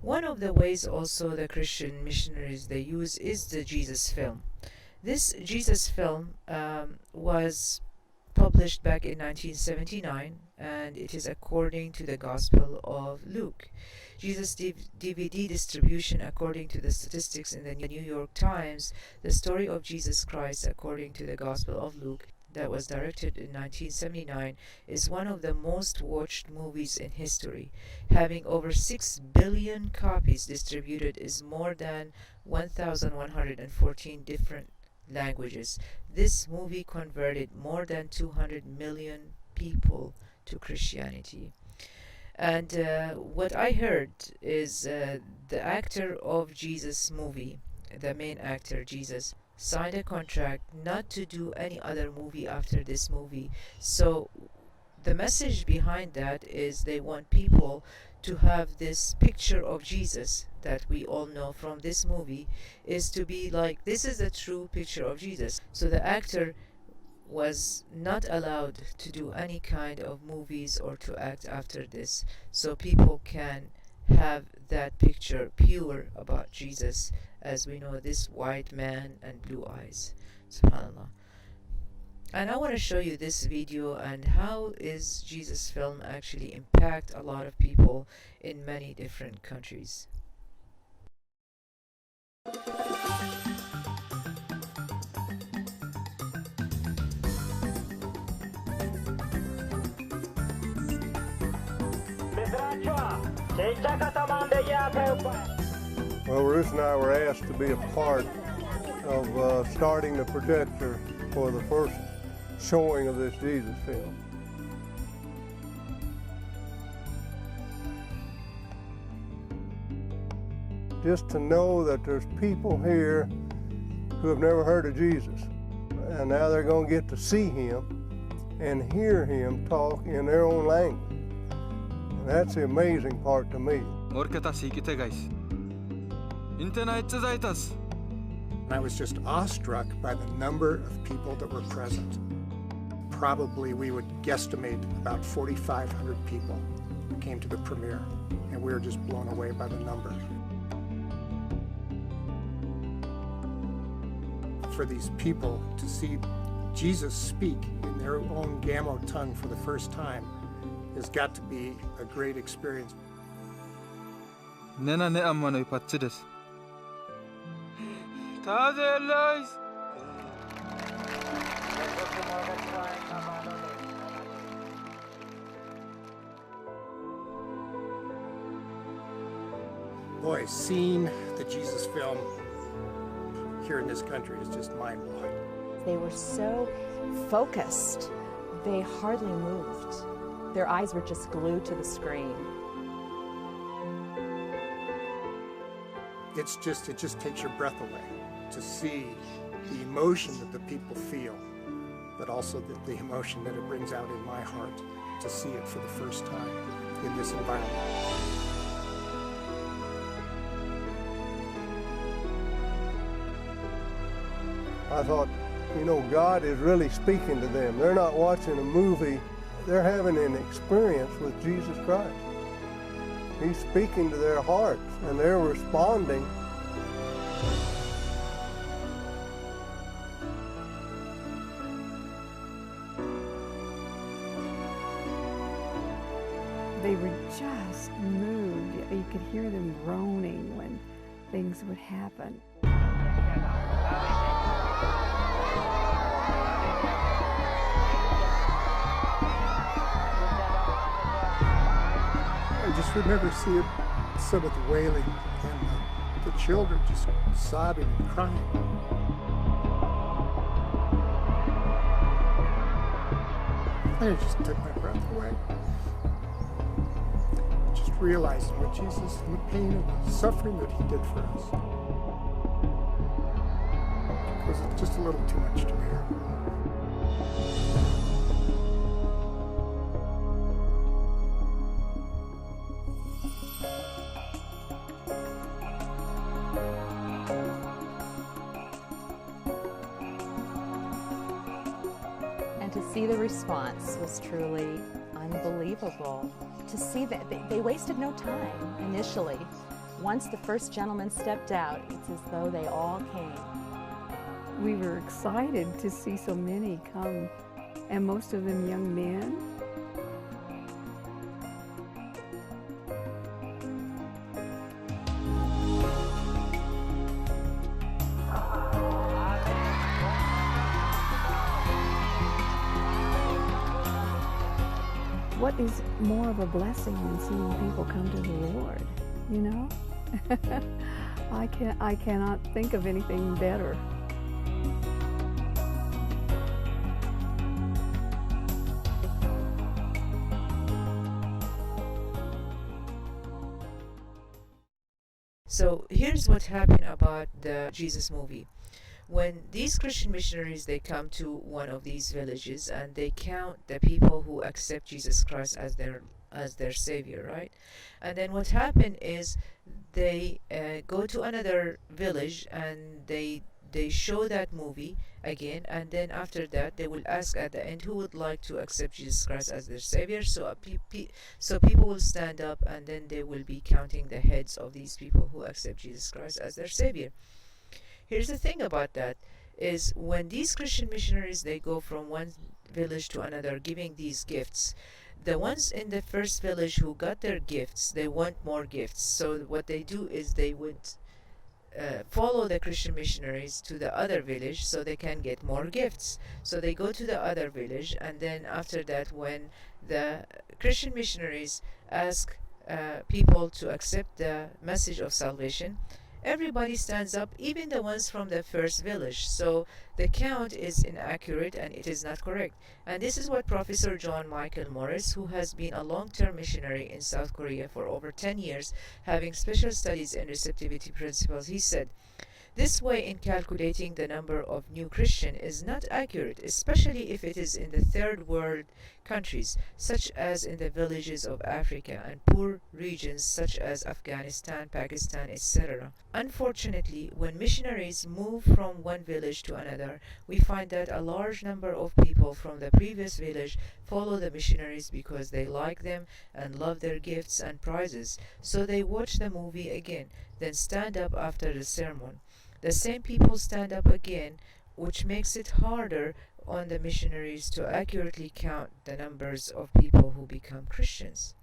One of the ways also the Christian missionaries they use is the Jesus film. This Jesus film was published back in 1979, and it is according to the Gospel of Luke. Jesus DVD distribution according to the statistics in the New York Times, the story of Jesus Christ according to the Gospel of Luke that was directed in 1979 is one of the most watched movies in history, having over 6 billion copies distributed is more than 1,114 different languages. This movie converted more than 200 million people to Christianity. And what I heard is the actor of Jesus movie, the main actor Jesus, signed a contract not to do any other movie after this movie. So the message behind that is they want people to have this picture of Jesus that we all know from this movie is to be like, this is a true picture of Jesus. So the actor was not allowed to do any kind of movies or to act after this, so people can have that picture pure about Jesus, as we know this white man and blue eyes. SubhanAllah. And I want to show you this video and how is Jesus film actually impact a lot of people in many different countries. Well, Ruth and I were asked to be a part of starting the projector for the first showing of this Jesus film. Just to know that there's people here who have never heard of Jesus, and now they're going to get to see him and hear him talk in their own language. And that's the amazing part to me. I was just awestruck by the number of people that were present. Probably we would guesstimate about 4,500 people came to the premiere, and we were just blown away by the number. For these people to see Jesus speak in their own Gamo tongue for the first time has got to be a great experience. Boy, seeing the Jesus film here in this country is just mind-blowing. They were so focused, they hardly moved. Their eyes were just glued to the screen. It just takes your breath away to see the emotion that the people feel, but also the emotion that it brings out in my heart to see it for the first time in this environment. I thought, you know, God is really speaking to them. They're not watching a movie, they're having an experience with Jesus Christ. He's speaking to their hearts, and they're responding. They were just moved. You could hear them groaning when things would happen. I just remember seeing some of the wailing and the children just sobbing and crying. And it just took my breath away. Just realizing what Jesus and the pain and the suffering that he did for us. Because it's just a little too much to bear. To see the response was truly unbelievable. To see that they wasted no time initially Once the first gentleman stepped out, it's as though they all came. We were excited to see so many come, and most of them young men. What is more of a blessing than seeing people come to the Lord, you know? I cannot think of anything better. So here's what happened about the Jesus movie. When these Christian missionaries, they come to one of these villages and they count the people who accept Jesus Christ as their savior, right? And then what happened is they go to another village and they show that movie again, and then after that they will ask at the end who would like to accept Jesus Christ as their savior. So so people will stand up, and then they will be counting the heads of these people who accept Jesus Christ as their savior. Here's the thing about that is when these Christian missionaries, they go from one village to another giving these gifts, the ones in the first village who got their gifts, they want more gifts. So what they do is they would follow the Christian missionaries to the other village so they can get more gifts. So they go to the other village, and then after that, when the Christian missionaries ask people to accept the message of salvation, everybody stands up, even the ones from the first village. So the count is inaccurate and it is not correct. And this is what Professor John Michael Morris, who has been a long-term missionary in South Korea for over 10 years, having special studies in receptivity principles, he said, "This way in calculating the number of new Christian is not accurate, especially if it is in the third world countries, such as in the villages of Africa, and poor regions such as Afghanistan, Pakistan, etc. Unfortunately, when missionaries move from one village to another, we find that a large number of people from the previous village follow the missionaries because they like them and love their gifts and prizes. So they watch the movie again, then stand up after the sermon. The same people stand up again, which makes it harder on the missionaries to accurately count the numbers of people who become Christians."